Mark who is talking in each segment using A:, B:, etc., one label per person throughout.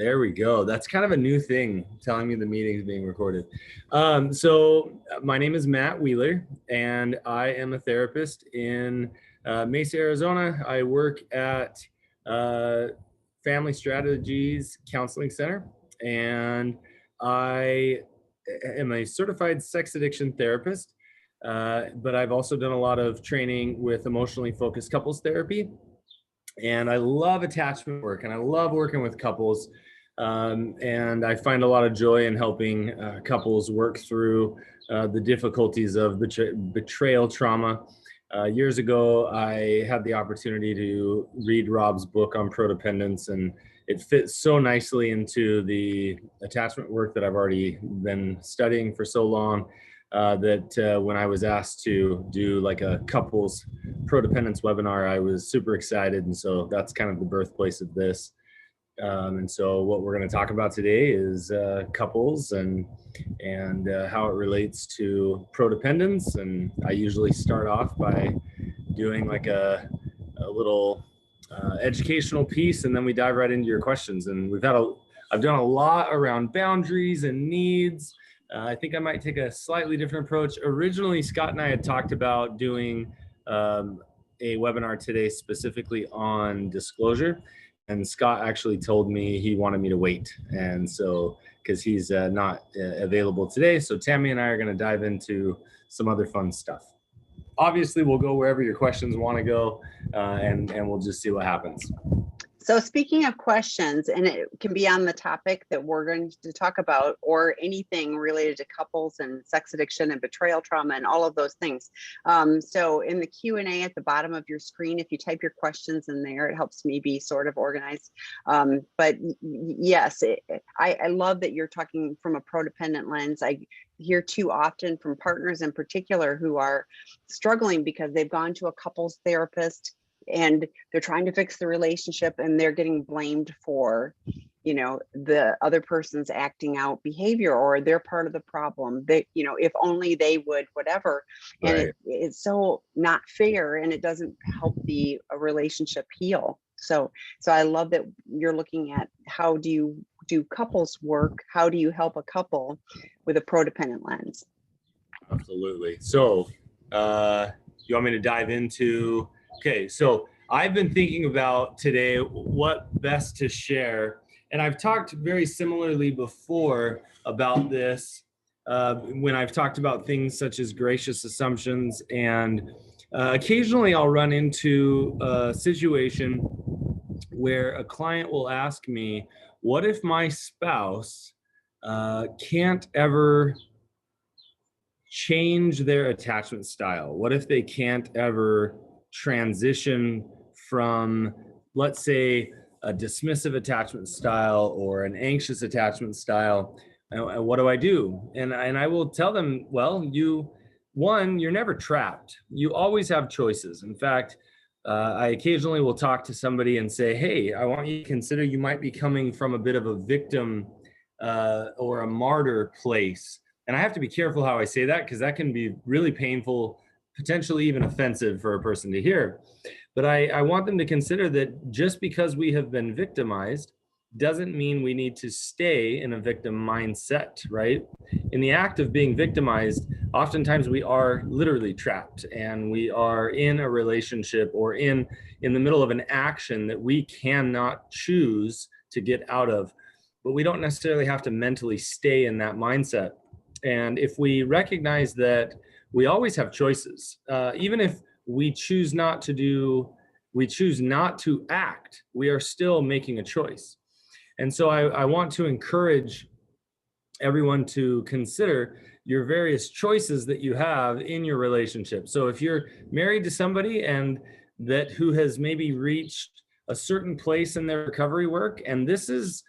A: There we go. That's kind of a new thing, telling me the meeting is being recorded. So my name is Matt Wheeler, and I am a therapist in Mesa, Arizona. I work at Family Strategies Counseling Center, and I am a certified sex addiction therapist, but I've also done a lot of training with emotionally focused couples therapy. And I love attachment work, and I love working with couples. And I find a lot of joy in helping couples work through the difficulties of betrayal trauma. Years ago, I had the opportunity to read Rob's book on Prodependence, and it fits so nicely into the attachment work that I've already been studying for so long. That when I was asked to do like a couples Prodependence webinar, I was super excited. And so that's kind of the birthplace of this. And so what we're going to talk about today is couples and how it relates to prodependence. And I usually start off by doing like a little educational piece, and then we dive right into your questions. And I've done a lot around boundaries and needs. I think I might take a slightly different approach. Originally, Scott and I had talked about doing a webinar today specifically on disclosure. And Scott actually told me he wanted me to wait. And so, because he's not available today. So Tammy and I are going to dive into some other fun stuff. Obviously, we'll go wherever your questions want to go, and we'll just see what happens.
B: So speaking of questions, and it can be on the topic that we're going to talk about, or anything related to couples and sex addiction and betrayal trauma and all of those things. So in the Q&A at the bottom of your screen, if you type your questions in there, it helps me be sort of organized. But yes, I love that you're talking from a prodependent lens. I hear too often from partners in particular who are struggling because they've gone to a couples therapist and they're trying to fix the relationship, and they're getting blamed for, the other person's acting out behavior, or they're part of the problem. They, if only they would, whatever. And
A: Right.
B: it's so not fair, and it doesn't help the relationship heal. So I love that you're looking at how do you do couples work? How do you help a couple with a prodependent lens?
A: Absolutely. So you want me to dive into? Okay, so I've been thinking about today what best to share, and I've talked very similarly before about this when I've talked about things such as gracious assumptions, and occasionally I'll run into a situation where a client will ask me, what if my spouse can't ever change their attachment style? What if they can't ever transition from, let's say, a dismissive attachment style or an anxious attachment style? And what do I do? And I will tell them, well, you're never trapped. You always have choices. In fact, I occasionally will talk to somebody and say, hey, I want you to consider you might be coming from a bit of a victim or a martyr place. And I have to be careful how I say that, because that can be really painful, potentially even offensive for a person to hear. But I want them to consider that just because we have been victimized doesn't mean we need to stay in a victim mindset, right? In the act of being victimized, oftentimes we are literally trapped, and we are in a relationship or in the middle of an action that we cannot choose to get out of. But we don't necessarily have to mentally stay in that mindset. And if we recognize that we always have choices, even if we choose not to act, we are still making a choice. And so I want to encourage everyone to consider your various choices that you have in your relationship. So if you're married to somebody who has maybe reached a certain place in their recovery work, and this is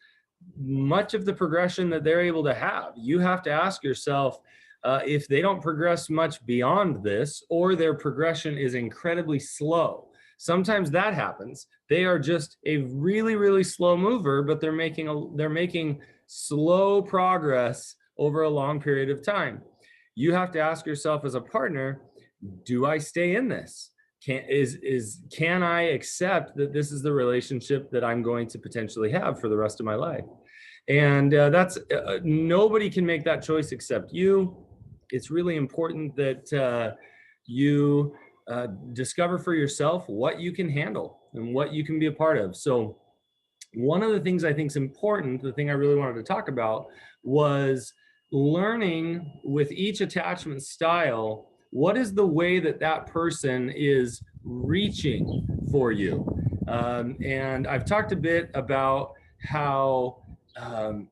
A: much of the progression that they're able to have, you have to ask yourself if they don't progress much beyond this, or their progression is incredibly slow. Sometimes that happens. They are just a really, really slow mover, but they're making slow progress over a long period of time. You have to ask yourself as a partner, do I stay in this? can I accept that this is the relationship that I'm going to potentially have for the rest of my life? And that's nobody can make that choice except you. It's really important that you discover for yourself what you can handle and what you can be a part of. So one of the things I think is important, the thing I really wanted to talk about, was learning with each attachment style, what is the way that that person is reaching for you? And I've talked a bit about how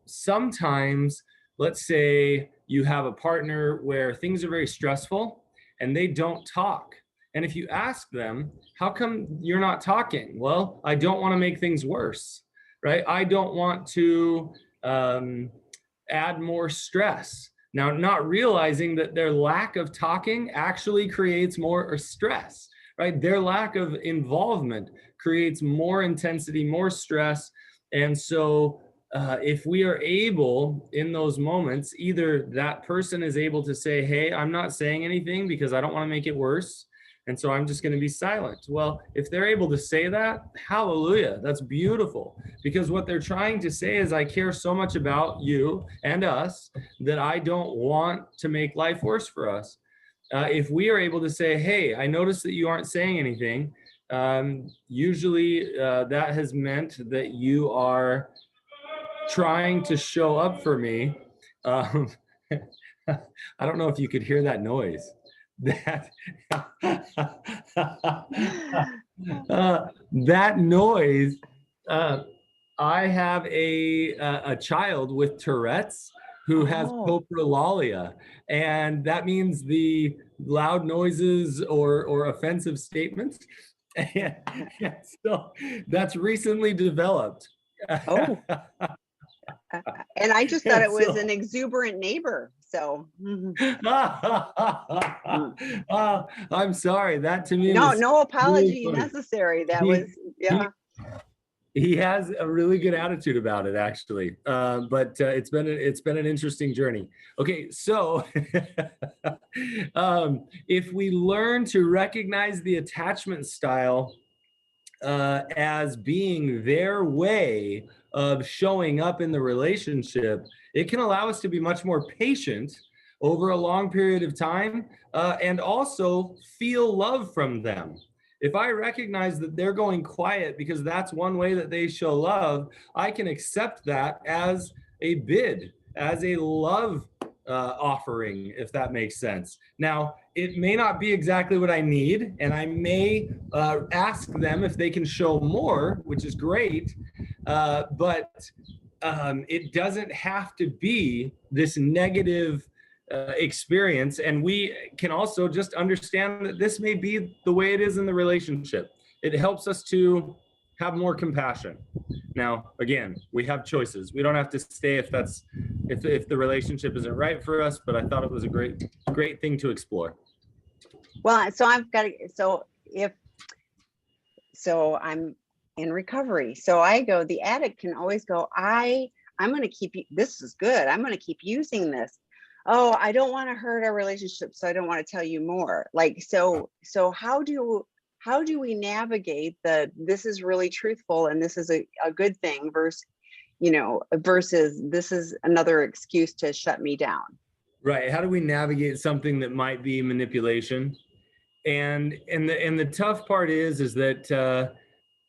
A: sometimes, let's say you have a partner where things are very stressful and they don't talk. And if you ask them, how come you're not talking? Well, I don't want to make things worse, right? I don't want to add more stress. Now, not realizing that their lack of talking actually creates more stress, right? Their lack of involvement creates more intensity, more stress. And so if we are able in those moments, either that person is able to say, hey, I'm not saying anything because I don't want to make it worse, and so I'm just going to be silent. Well, if they're able to say that, hallelujah, that's beautiful. Because what they're trying to say is, I care so much about you and us that I don't want to make life worse for us. If we are able to say, hey, I noticed that you aren't saying anything, usually that has meant that you are trying to show up for me. I don't know if you could hear that noise. That that noise. I have a child with Tourette's who has coprolalia, and that means the loud noises or offensive statements. And so that's recently developed.
B: Oh. And I just thought it was an exuberant neighbor. So
A: I'm sorry. That to me
B: no apology necessary. That was, yeah.
A: He has a really good attitude about it, actually. But it's been an interesting journey. Okay, so if we learn to recognize the attachment style as being their way of showing up in the relationship, it can allow us to be much more patient over a long period of time and also feel love from them. If I recognize that they're going quiet because that's one way that they show love, I can accept that as a bid, as a love offering, if that makes sense. Now, it may not be exactly what I need, and I may ask them if they can show more, which is great, but it doesn't have to be this negative experience. And we can also just understand that this may be the way it is in the relationship. It helps us to have more compassion. Now, again, we have choices. We don't have to stay if the relationship isn't right for us, but I thought it was a great thing to explore.
B: Well, so I'm in recovery. So I go, the addict can always go, I'm going to keep, this is good. I'm going to keep using this. Oh, I don't want to hurt our relationship, so I don't want to tell you more. Like, so how do we navigate this is really truthful and this is a good thing versus this is another excuse to shut me down?
A: Right. How do we navigate something that might be manipulation? And the tough part is that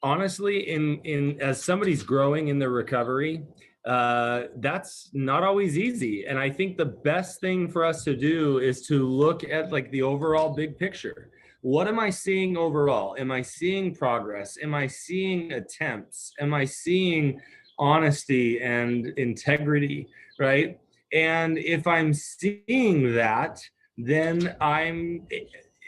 A: honestly, in as somebody's growing in their recovery, that's not always easy. And I think the best thing for us to do is to look at like the overall big picture. What am I seeing overall? Am I seeing progress? Am I seeing attempts? Am I seeing honesty and integrity, right? And if I'm seeing that, then I'm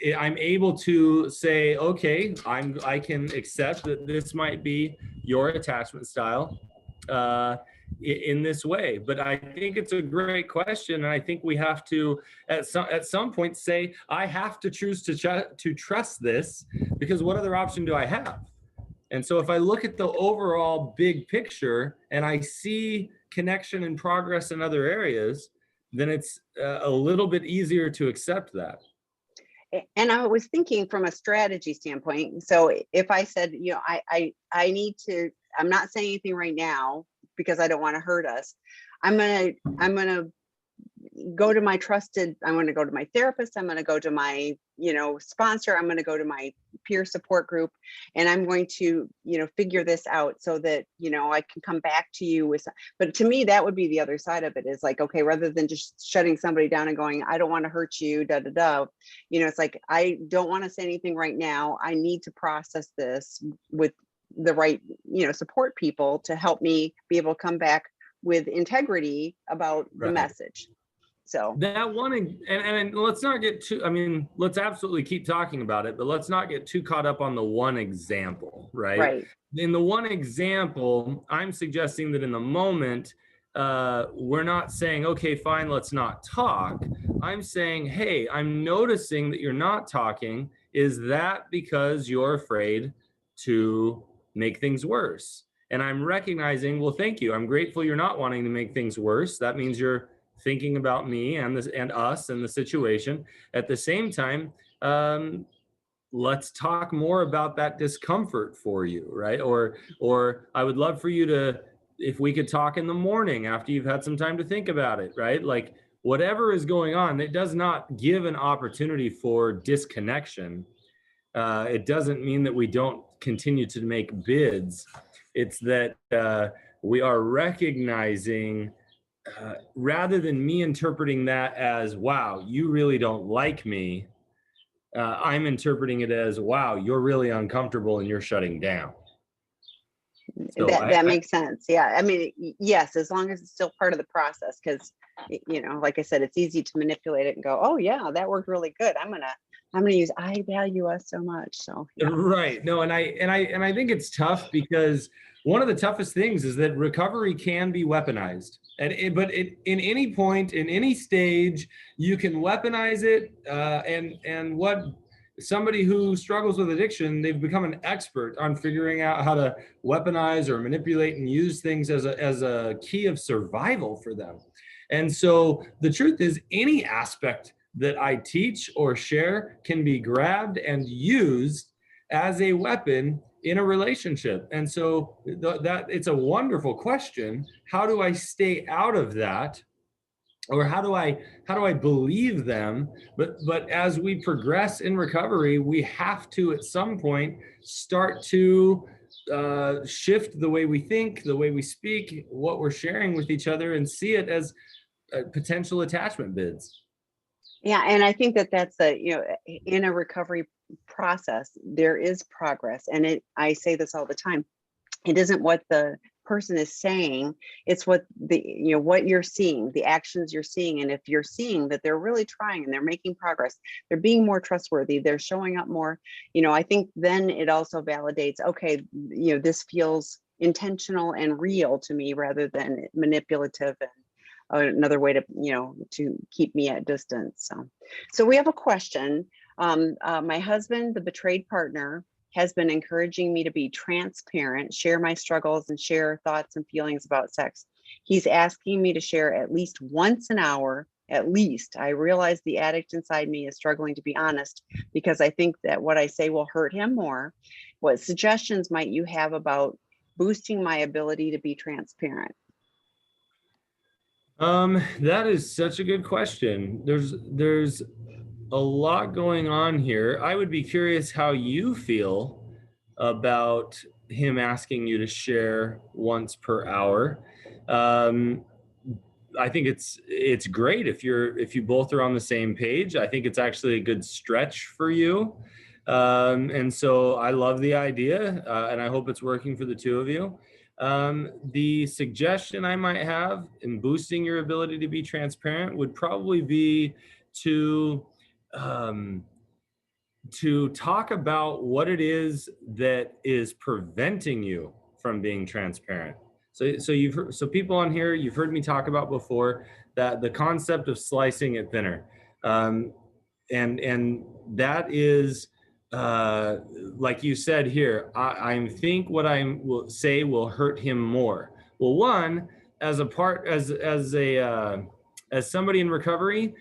A: able to say, okay, I can accept that this might be your attachment style in this way. But I think it's a great question, and I think we have to at some point say, I have to choose to trust this, because what other option do I have? And so if I look at the overall big picture and I see connection and progress in other areas, then it's a little bit easier to accept that.
B: And I was thinking from a strategy standpoint. So if I said, I need to, I'm not saying anything right now because I don't want to hurt us. I'm gonna go to my trusted, I'm going to go to my therapist, I'm going to go to my, sponsor, I'm going to go to my peer support group, and I'm going to, figure this out so that, I can come back to you with, but to me, that would be the other side of it, is like, okay, rather than just shutting somebody down and going, I don't want to hurt you, da, da, da, it's like, I don't want to say anything right now. I need to process this with the right, support people to help me be able to come back with integrity about the
A: Right.
B: message. So
A: that one, and let's not get too, I mean, let's absolutely keep talking about it, but let's not get too caught up on the one example, right?
B: right.
A: In the one example, I'm suggesting that in the moment, we're not saying, okay, fine, let's not talk. I'm saying, hey, I'm noticing that you're not talking. Is that because you're afraid to make things worse? And I'm recognizing, well, thank you. I'm grateful you're not wanting to make things worse. That means you're thinking about me and this and us and the situation. At the same time, let's talk more about that discomfort for you, right? Or I would love for you to, if we could talk in the morning after you've had some time to think about it, right? Like whatever is going on, it does not give an opportunity for disconnection. It doesn't mean that we don't continue to make bids. It's that we are recognizing, rather than me interpreting that as, wow, you really don't like me, I'm interpreting it as, wow, you're really uncomfortable and you're shutting down. So
B: that makes sense. Yeah. I mean, yes, as long as it's still part of the process, because, like I said, it's easy to manipulate it and go, oh yeah, that worked really good. I'm going to use, I value us so much. So yeah.
A: Right. No, and I think it's tough because one of the toughest things is that recovery can be weaponized. But in any point, in any stage, you can weaponize it. And what somebody who struggles with addiction, they've become an expert on figuring out how to weaponize or manipulate and use things as a key of survival for them. And so the truth is, any aspect that I teach or share can be grabbed and used as a weapon in a relationship. And so that it's a wonderful question. How do I stay out of that? Or how do I believe them? But as we progress in recovery, we have to at some point start to shift the way we think, the way we speak, what we're sharing with each other, and see it as potential attachment bids.
B: Yeah. And I think that that's in a recovery process, there is progress. And I say this all the time. It isn't what the person is saying, it's what what you're seeing, the actions you're seeing. And if you're seeing that they're really trying and they're making progress, they're being more trustworthy, they're showing up more, I think then it also validates, okay, this feels intentional and real to me rather than manipulative and another way to to keep me at distance. So we have a question. My husband, the betrayed partner, has been encouraging me to be transparent, share my struggles, and share thoughts and feelings about sex. He's asking me to share at least once an hour, at least. I realize the addict inside me is struggling to be honest because I think that what I say will hurt him more. What suggestions might you have about boosting my ability to be transparent?
A: That is such a good question. There's a lot going on here. I would be curious how you feel about him asking you to share once per hour. I think it's great if you both are on the same page. I think it's actually a good stretch for you. And so I love the idea, and I hope it's working for the two of you. The suggestion I might have in boosting your ability to be transparent would probably be to talk about what it is that is preventing you from being transparent. So people on here, you've heard me talk about before that the concept of slicing it thinner, and that is. Like you said here, I think what I will say will hurt him more. Well, one, as somebody in recovery,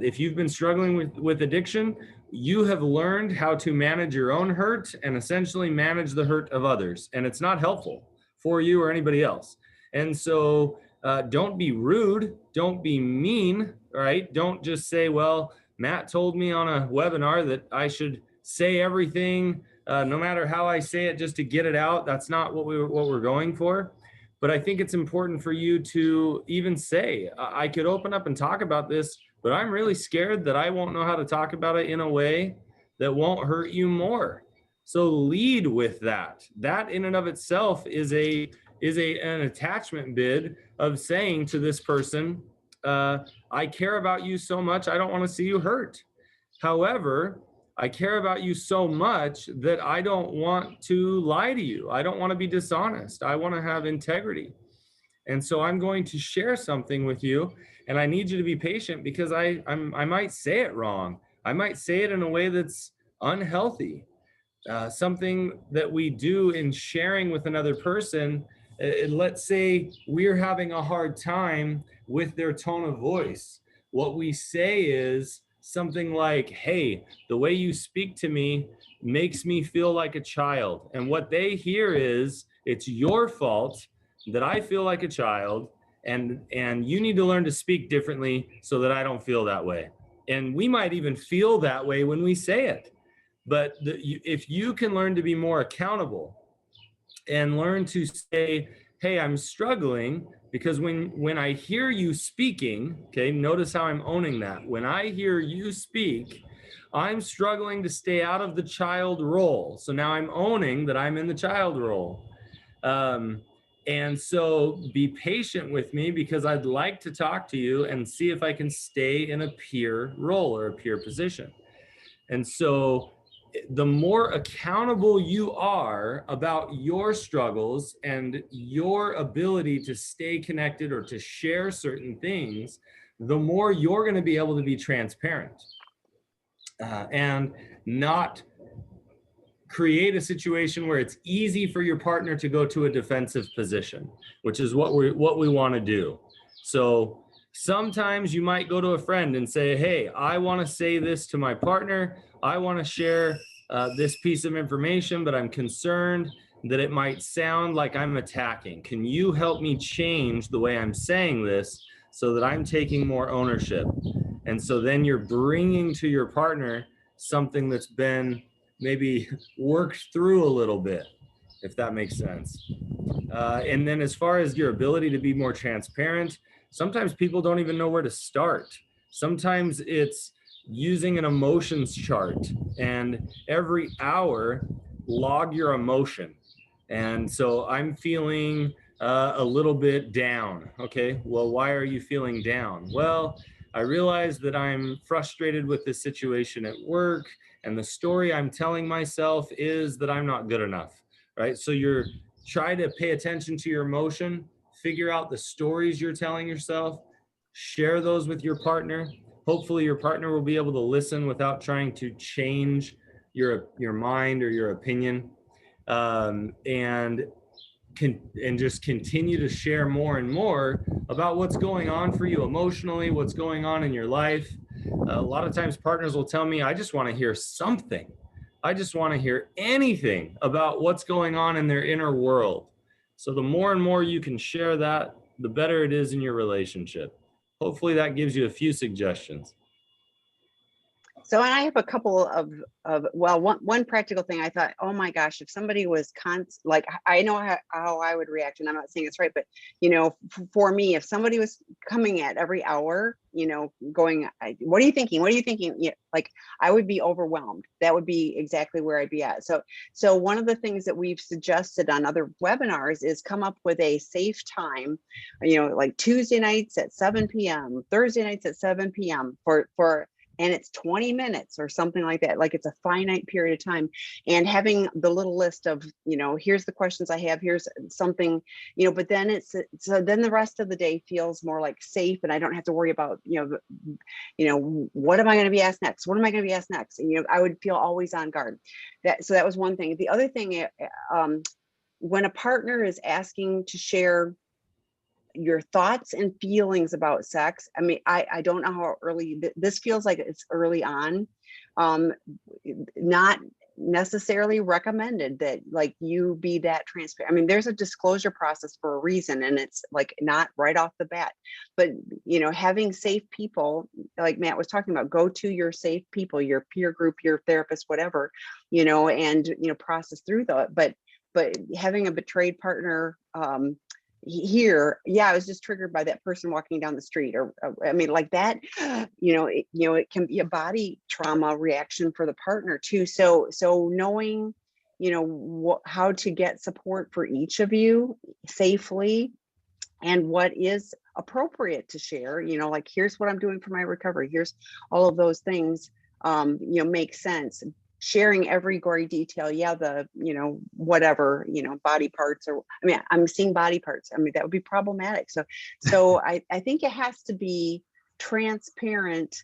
A: if you've been struggling with addiction, you have learned how to manage your own hurt and essentially manage the hurt of others. And it's not helpful for you or anybody else. And so don't be rude. Don't be mean. All right. Don't just say, well, Matt told me on a webinar that I should say everything, no matter how I say it, just to get it out. That's not what we're going for. But I think it's important for you to even say, I could open up and talk about this, but I'm really scared that I won't know how to talk about it in a way that won't hurt you more. So lead with that. That in and of itself is an attachment bid of saying to this person, I care about you so much, I don't want to see you hurt. However, I care about you so much that I don't want to lie to you. I don't want to be dishonest. I want to have integrity. And so I'm going to share something with you, and I need you to be patient because I might say it wrong. I might say it in a way that's unhealthy. Something that we do in sharing with another person, let's say we're having a hard time with their tone of voice. What we say is something like, hey, the way you speak to me makes me feel like a child. And what they hear is, it's your fault that I feel like a child, and you need to learn to speak differently so that I don't feel that way. And we might even feel that way when we say it. But if you can learn to be more accountable and learn to say, hey, I'm struggling, because when I hear you speaking, okay, notice how I'm owning that. When I hear you speak, I'm struggling to stay out of the child role. So now I'm owning that I'm in the child role. And so be patient with me, because I'd like to talk to you and see if I can stay in a peer role or a peer position. And so the more accountable you are about your struggles and your ability to stay connected or to share certain things, the more you're going to be able to be transparent and not create a situation where it's easy for your partner to go to a defensive position, which is what we want to do. So sometimes you might go to a friend and say, hey, I want to say this to my partner. I want to share this piece of information, but I'm concerned that it might sound like I'm attacking. Can you help me change the way I'm saying this so that I'm taking more ownership? And so then you're bringing to your partner something that's been maybe worked through a little bit, if that makes sense. And then as far as your ability to be more transparent, sometimes people don't even know where to start. Sometimes it's using an emotions chart, and every hour log your emotion. And so I'm feeling a little bit down. Okay, well, why are you feeling down? Well, I realize that I'm frustrated with this situation at work, and the story I'm telling myself is that I'm not good enough, right? So you're trying to pay attention to your emotion, figure out the stories you're telling yourself, share those with your partner. Hopefully your partner will be able to listen without trying to change your mind or your opinion, and just continue to share more and more about what's going on for you emotionally, what's going on in your life. A lot of times partners will tell me, I just want to hear something. I just want to hear anything about what's going on in their inner world. So the more and more you can share that, the better it is in your relationship. Hopefully that gives you a few suggestions.
B: So, and I have a couple of well, one practical thing. I thought, oh my gosh, if somebody was like, I know how I would react, and I'm not saying it's right, but for me, if somebody was coming at every hour, going, what are you thinking? What are you thinking? Like, I would be overwhelmed. That would be exactly where I'd be at. So one of the things that we've suggested on other webinars is come up with a safe time, like Tuesday nights at 7 p.m., Thursday nights at 7 p.m. and it's 20 minutes or something like that. Like, it's a finite period of time, and having the little list of, here's the questions I have, here's something, but then so then the rest of the day feels more like safe, and I don't have to worry about, what am I going to be asked next? What am I going to be asked next? And, I would feel always on guard. So that was one thing. The other thing, when a partner is asking to share your thoughts and feelings about sex. I mean, I don't know how early this feels like it's early on. Um, Not necessarily recommended that like you be that transparent. I mean, there's a disclosure process for a reason, and it's like not right off the bat. But having safe people, like Matt was talking about, go to your safe people, your peer group, your therapist, whatever, and process through that. But having a betrayed partner, here, yeah, I was just triggered by that person walking down the street, or I mean, like that, it can be a body trauma reaction for the partner too. So knowing, how to get support for each of you safely, and what is appropriate to share, like, here's what I'm doing for my recovery, here's all of those things, make sense. Sharing every gory detail, yeah, the whatever, body parts, or I mean, I'm seeing body parts, I mean, that would be problematic. So I think it has to be transparent.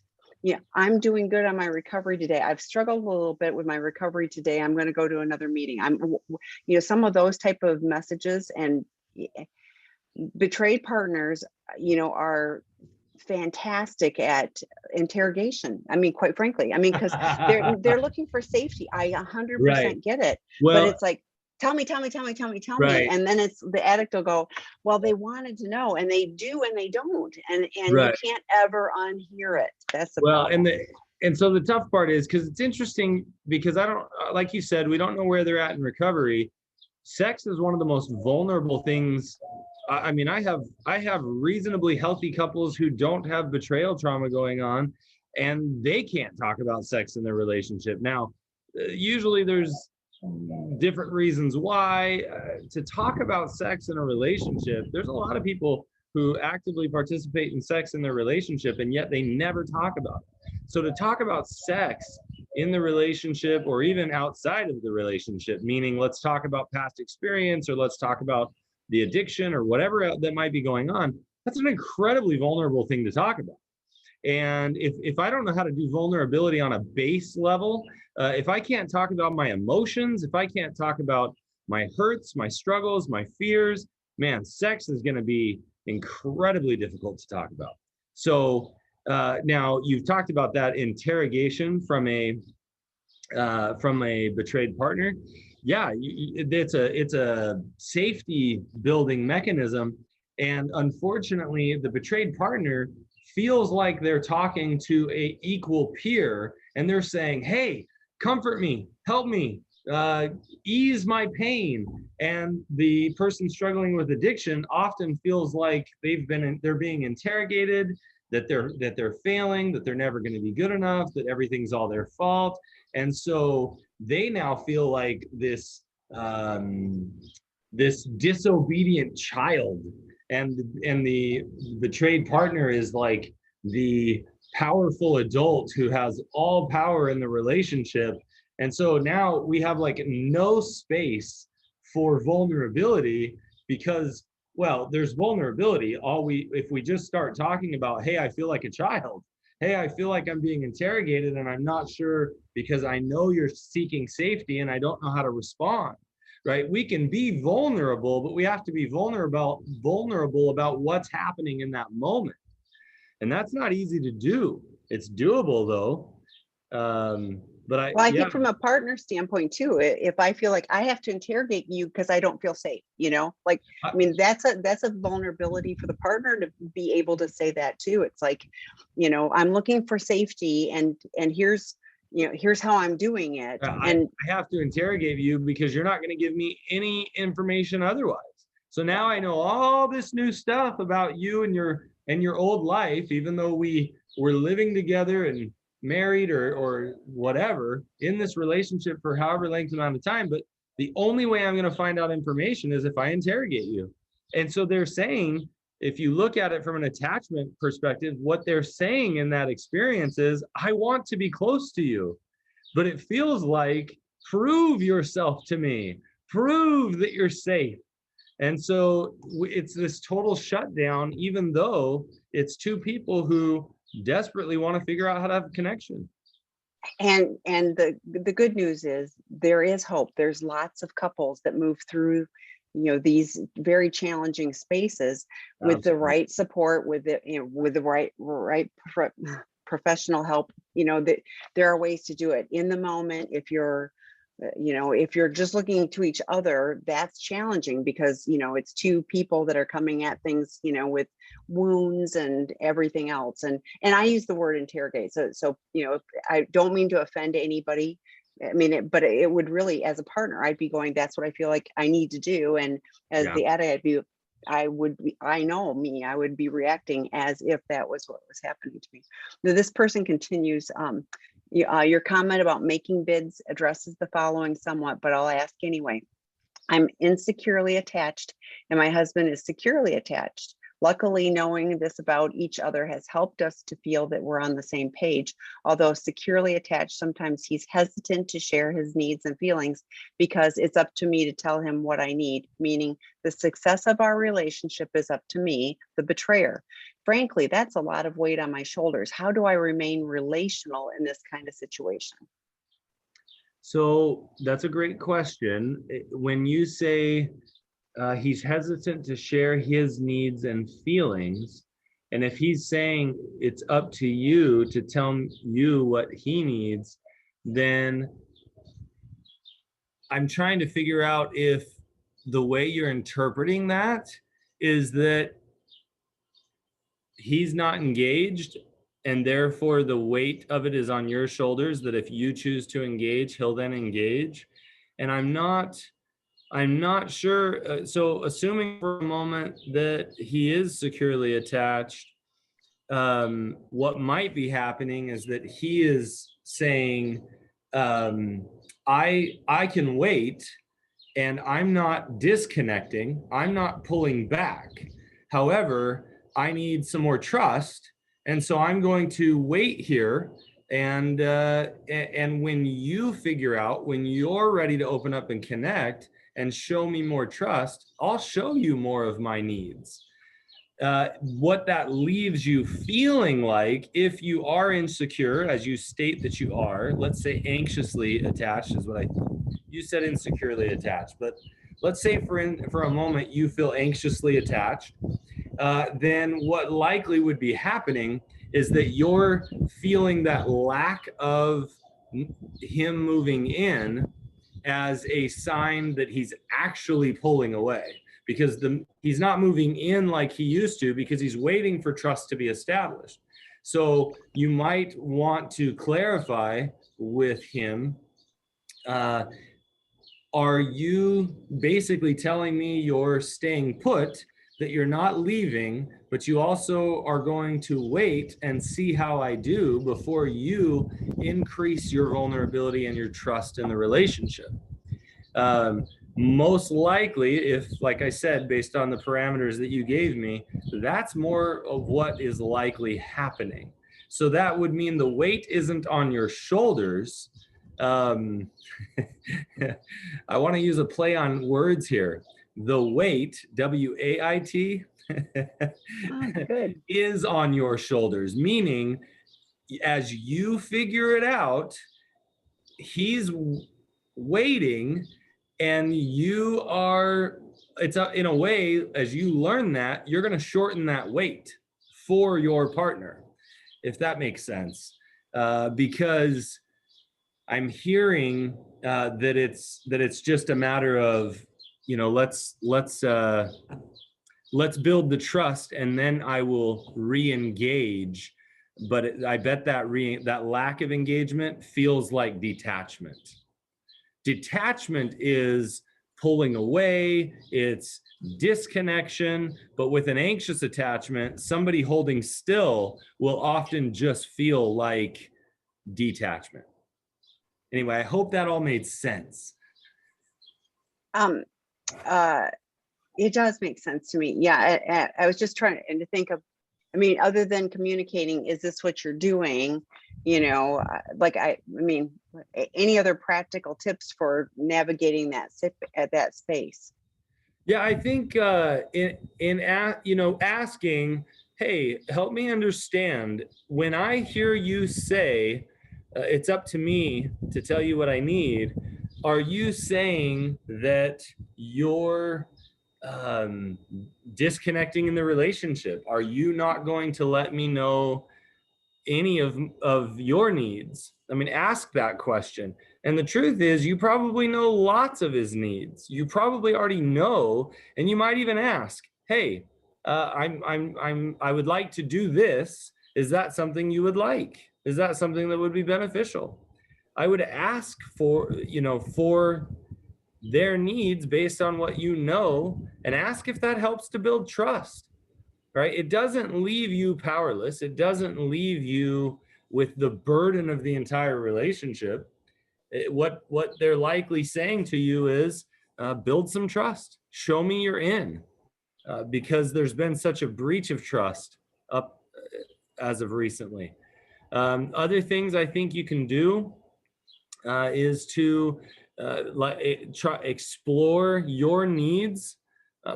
B: Yeah, I'm doing good on my recovery today, I've struggled a little bit with my recovery today, I'm going to go to another meeting, some of those type of messages. And betrayed partners, are fantastic at interrogation. I mean, quite frankly, I mean, because they're looking for safety. I 100%
A: Right.
B: get it. But
A: Well,
B: it's like, tell me.
A: right,
B: And then it's the addict will go, well, they wanted to know, and they do, and they don't. And you
A: right.
B: can't ever unhear it. That's the
A: Well,
B: problem.
A: and so the tough part is, because it's interesting, because I don't, like you said, we don't know where they're at in recovery. Sex is one of the most vulnerable things. I mean, I have reasonably healthy couples who don't have betrayal trauma going on, and they can't talk about sex in their relationship. Now, usually there's different reasons why. To talk about sex in a relationship, there's a lot of people who actively participate in sex in their relationship, and yet they never talk about it. So to talk about sex in the relationship, or even outside of the relationship, meaning let's talk about past experience, or let's talk about the addiction, or whatever that might be going on, that's an incredibly vulnerable thing to talk about. And if I don't know how to do vulnerability on a base level, if I can't talk about my emotions, if I can't talk about my hurts, my struggles, my fears, man, sex is going to be incredibly difficult to talk about. So now you've talked about that interrogation from a betrayed partner. Yeah, it's a safety building mechanism, and unfortunately, the betrayed partner feels like they're talking to a equal peer, and they're saying, "Hey, comfort me, help me, ease my pain." And the person struggling with addiction often feels like they're being interrogated, that they're failing, that they're never going to be good enough, that everything's all their fault. And so they now feel like this disobedient child, and the betrayed partner is like the powerful adult who has all power in the relationship. And so now we have like no space for vulnerability, because, well, there's vulnerability. If we just start talking about, hey, I feel like a child, hey, I feel like I'm being interrogated and I'm not sure, because I know you're seeking safety and I don't know how to respond, right? We can be vulnerable, but we have to be vulnerable about what's happening in that moment. And that's not easy to do. It's doable though. But
B: Well, I think from a partner standpoint too, if I feel like I have to interrogate you because I don't feel safe, like, I mean, that's a vulnerability for the partner to be able to say that too. It's like, I'm looking for safety, and here's how I'm doing it. And
A: I have to interrogate you because you're not going to give me any information otherwise. So now I know all this new stuff about you and your old life, even though we were living together and married or whatever in this relationship for however length amount of time. But the only way I'm going to find out information is if I interrogate you. And so they're saying, if you look at it from an attachment perspective, what they're saying in that experience is, I want to be close to you, but it feels like, prove yourself to me, prove that you're safe. And so it's this total shutdown, even though it's two people who desperately want to figure out how to have a connection.
B: And the good news is there is hope. There's lots of couples that move through these very challenging spaces with the
A: Absolutely.
B: right support, with the, with the right professional help. That there are ways to do it in the moment. If you're just looking to each other, that's challenging, because it's two people that are coming at things with wounds and everything else. And I use the word interrogate, so I don't mean to offend anybody. I mean, but it would really, as a partner, I'd be going, that's what I feel like I need to do. And as
A: Yeah.
B: the addict, I would be, I know me, I would be reacting as if that was what was happening to me. Now, this person continues, your comment about making bids addresses the following somewhat, but I'll ask anyway. I'm insecurely attached and my husband is securely attached. Luckily, knowing this about each other has helped us to feel that we're on the same page. Although securely attached, sometimes he's hesitant to share his needs and feelings because it's up to me to tell him what I need, meaning the success of our relationship is up to me, the betrayer. Frankly, that's a lot of weight on my shoulders. How do I remain relational in this kind of situation?
A: So that's a great question. When you say he's hesitant to share his needs and feelings, and if he's saying it's up to you to tell you what he needs, then I'm trying to figure out if the way you're interpreting that is that he's not engaged and therefore the weight of it is on your shoulders, that if you choose to engage, he'll then engage. And I'm not sure. So assuming for a moment that he is securely attached, what might be happening is that he is saying, I can wait, and I'm not disconnecting, I'm not pulling back. However, I need some more trust, and so I'm going to wait here. And when you figure out, when you're ready to open up and connect and show me more trust, I'll show you more of my needs. What that leaves you feeling like, if you are insecure, as you state that you are, let's say anxiously attached is what you said insecurely attached, but let's say for a moment you feel anxiously attached, then what likely would be happening is that you're feeling that lack of him moving in as a sign that he's actually pulling away, because he's not moving in like he used to, because he's waiting for trust to be established. So you might want to clarify with him, are you basically telling me you're staying put, that you're not leaving, but you also are going to wait and see how I do before you increase your vulnerability and your trust in the relationship? Most likely, if, like I said, based on the parameters that you gave me, that's more of what is likely happening. So that would mean the weight isn't on your shoulders. I want to use a play on words here. The weight, W-A-I-T,
B: Good.
A: is on your shoulders, meaning as you figure it out, he's waiting, and you are, it's in a way, as you learn that, you're going to shorten that wait for your partner, if that makes sense. Because I'm hearing that it's just a matter of, let's build the trust and then I will re-engage. But I bet that lack of engagement feels like detachment. Detachment is pulling away, it's disconnection. But with an anxious attachment, somebody holding still will often just feel like detachment. Anyway, I hope that all made sense.
B: It does make sense to me. Yeah, I was just trying to think of, I mean, other than communicating, is this what you're doing? Like I mean, any other practical tips for navigating that space?
A: Yeah, I think asking, hey, help me understand. When I hear you say, it's up to me to tell you what I need, are you saying that you're um, disconnecting in the relationship? Are you not going to let me know any of your needs? I mean, ask that question. And the truth is, you probably know lots of his needs. You probably already know, and you might even ask, "Hey, I would like to do this. Is that something you would like? Is that something that would be beneficial?" I would ask for their needs based on what you know, and ask if that helps to build trust. Right? It doesn't leave you powerless. It doesn't leave you with the burden of the entire relationship. What they're likely saying to you is, build some trust. Show me you're in, because there's been such a breach of trust up as of recently. Other things I think you can do is to explore your needs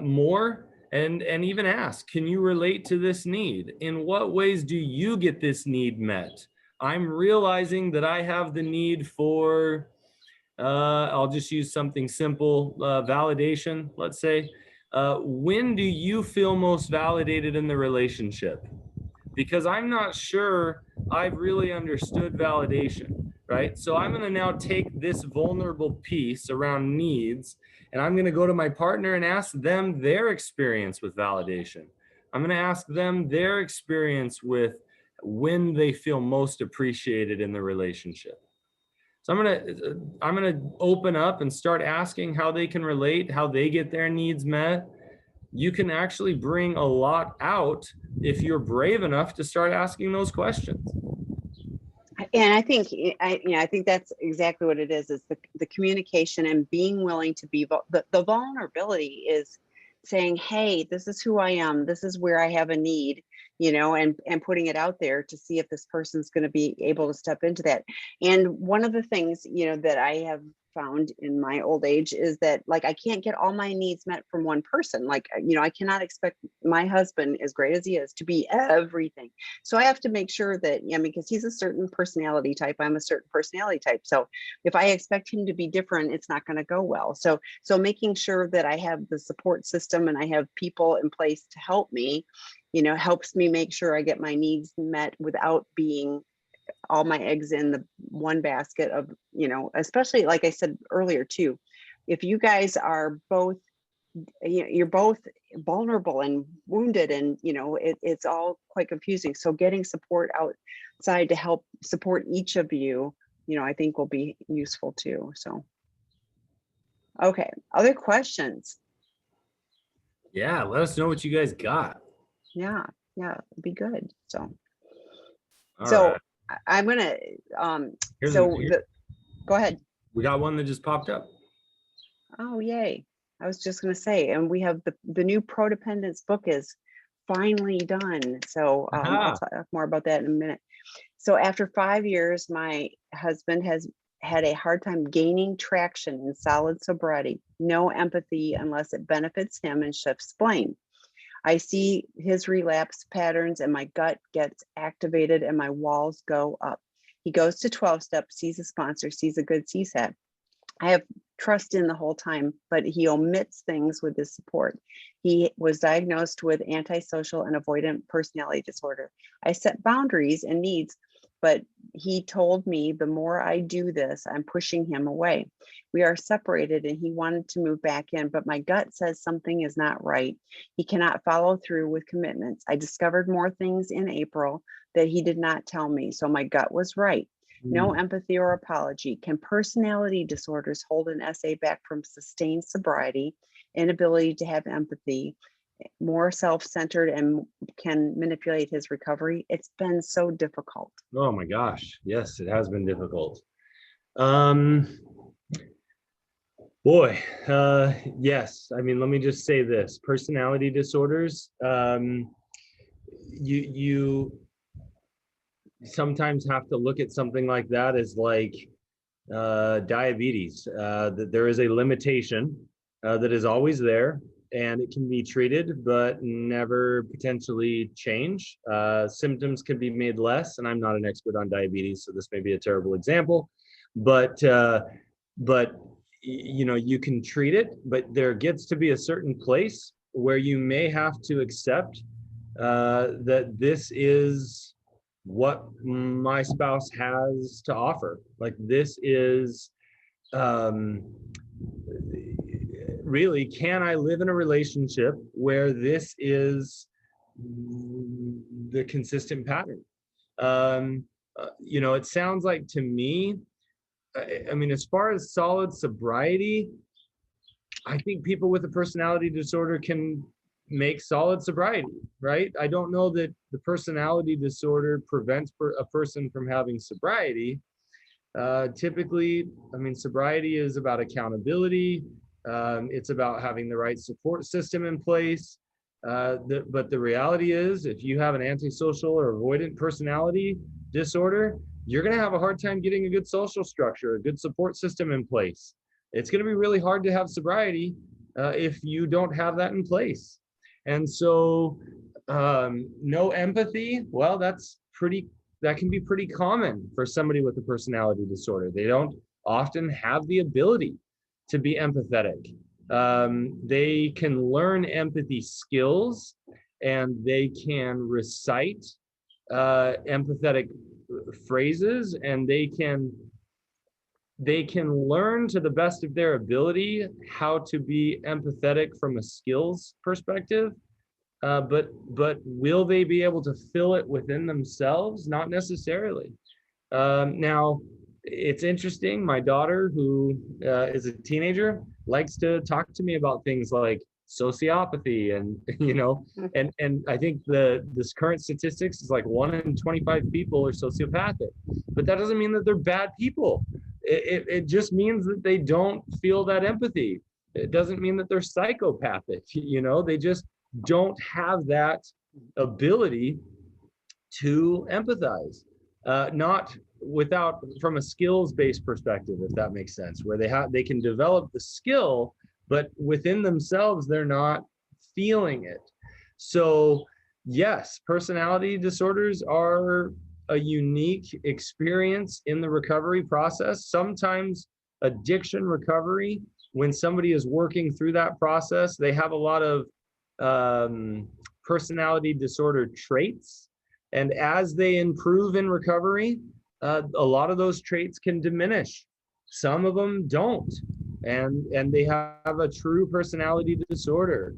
A: more, and even ask, can you relate to this need? In what ways do you get this need met? I'm realizing that I have the need for, I'll just use something simple, validation, let's say. When do you feel most validated in the relationship? Because I'm not sure I've really understood validation, right? So I'm going to now take this vulnerable piece around needs, and I'm going to go to my partner and ask them their experience with validation. I'm going to ask them their experience with when they feel most appreciated in the relationship. So I'm going to open up and start asking how they can relate, how they get their needs met. You can actually bring a lot out if you're brave enough to start asking those questions.
B: And I think I think that's exactly what it is the communication and being willing to be the vulnerability is saying, hey, this is who I am, this is where I have a need, and putting it out there to see if this person's going to be able to step into that. And one of the things that I have found in my old age is that, like, I can't get all my needs met from one person. Like, I cannot expect my husband, as great as he is, to be everything. So I have to make sure that, because he's a certain personality type, I'm a certain personality type. So if I expect him to be different, it's not going to go well. So making sure that I have the support system and I have people in place to help me, helps me make sure I get my needs met without being all my eggs in the one basket of, especially like I said earlier too, if you guys are both, you're both vulnerable and wounded, and it's all quite confusing. So getting support outside to help support each of you, I think will be useful too. So, okay, other questions?
A: Yeah, let us know what you guys got.
B: Yeah, it'd be good. So,
A: All right.
B: I'm gonna go ahead.
A: We got one that just popped up.
B: Oh, yay. I was just going to say, and we have the new Prodependence book is finally done. So I'll talk more about that in a minute. So after 5 years, my husband has had a hard time gaining traction in solid sobriety, no empathy unless it benefits him, and shifts blame. I see his relapse patterns and my gut gets activated and my walls go up. He goes to 12-step, sees a sponsor, sees a good CSAT. I have trust in the whole time, but he omits things with his support. He was diagnosed with antisocial and avoidant personality disorder. I set boundaries and needs, but he told me the more I do this, I'm pushing him away. We are separated and he wanted to move back in, but my gut says something is not right. He cannot follow through with commitments. I discovered more things in April that he did not tell me, so my gut was right. No empathy or apology. Can personality disorders hold an SA back from sustained sobriety, inability to have empathy, more self-centered, and can manipulate his recovery? It's been so difficult.
A: Oh my gosh. Yes, it has been difficult. Boy, yes. I mean, let me just say this. Personality disorders, you sometimes have to look at something like that as like diabetes, that there is a limitation that is always there, and it can be treated but never potentially change. Symptoms can be made less, and I'm not an expert on diabetes, so this may be a terrible example, but you can treat it, but there gets to be a certain place where you may have to accept that this is what my spouse has to offer. Like, this is um, really, can I live in a relationship where this is the consistent pattern? It sounds like to me, I mean, as far as solid sobriety, I think people with a personality disorder can make solid sobriety, right? I don't know that the personality disorder prevents a person from having sobriety. Typically, I mean, sobriety is about accountability. It's about having the right support system in place. But the reality is, if you have an antisocial or avoidant personality disorder, you're going to have a hard time getting a good social structure, a good support system in place. It's going to be really hard to have sobriety if you don't have that in place. And so, no empathy, well, that can be pretty common for somebody with a personality disorder. They don't often have the ability to be empathetic. They can learn empathy skills, and they can recite empathetic phrases, and they can learn to the best of their ability how to be empathetic from a skills perspective. But will they be able to fill it within themselves? Not necessarily. Now, it's interesting. My daughter, who is a teenager, likes to talk to me about things like sociopathy, and and I think this current statistics is like 1 in 25 people are sociopathic, but that doesn't mean that they're bad people. It just means that they don't feel that empathy. It doesn't mean that they're psychopathic. They just don't have that ability to empathize. Not without, from a skills-based perspective, if that makes sense, where they can develop the skill, but within themselves they're not feeling it. So yes, personality disorders are a unique experience in the recovery process. Sometimes addiction recovery, when somebody is working through that process, they have a lot of personality disorder traits. And as they improve in recovery, a lot of those traits can diminish. Some of them don't, and they have a true personality disorder.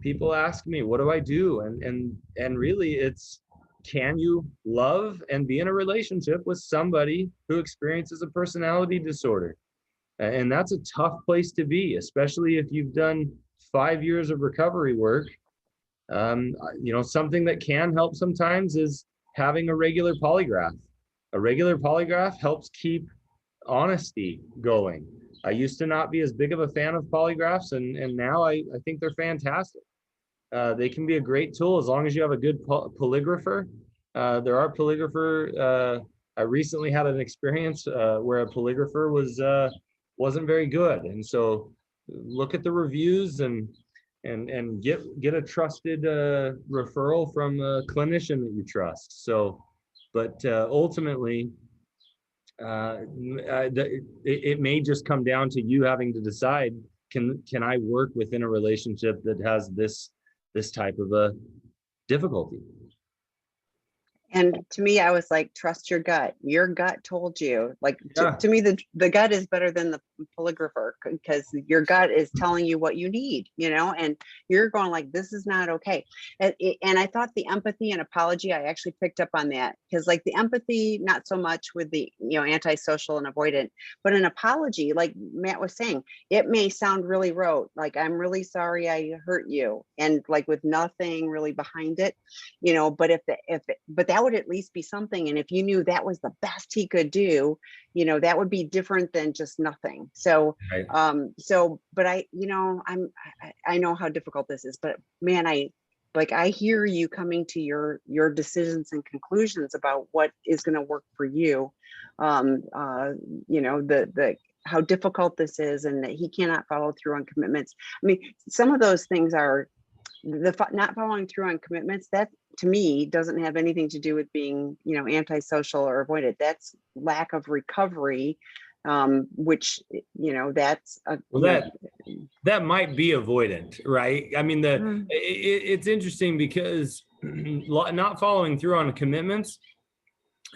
A: People ask me, what do I do? And really, it's, can you love and be in a relationship with somebody who experiences a personality disorder? And that's a tough place to be, especially if you've done 5 years of recovery work. Something that can help sometimes is having a regular polygraph. A regular polygraph helps keep honesty going. I used to not be as big of a fan of polygraphs, and now I think they're fantastic. They can be a great tool as long as you have a good polygrapher. There are I recently had an experience where a polygrapher wasn't very good, and so look at the reviews and get a trusted referral from a clinician that you trust. So, but ultimately, it may just come down to you having to decide, can I work within a relationship that has this type of a difficulty?
B: And to me, I was like, trust your gut. Your gut told you. Like,
A: Yeah.
B: to me, the gut is better than the polygrapher, because your gut is telling you what you need, and you're going like, this is not okay. And I thought the empathy and apology, I actually picked up on that, because like the empathy, not so much with the, antisocial and avoidant, but an apology, like Matt was saying, it may sound really rote, like, I'm really sorry I hurt you, and like with nothing really behind it, but but that would at least be something. And if you knew that was the best he could do, that would be different than just nothing. So,
A: Right.
B: But I know how difficult this is, but man, I hear you coming to your decisions and conclusions about what is going to work for you. The how difficult this is, and that he cannot follow through on commitments. I mean, some of those things are not following through on commitments. That to me doesn't have anything to do with being, antisocial or avoidant. That's lack of recovery which, that's
A: that might be avoidant, right? I mean,
B: Mm.
A: it's interesting because not following through on commitments,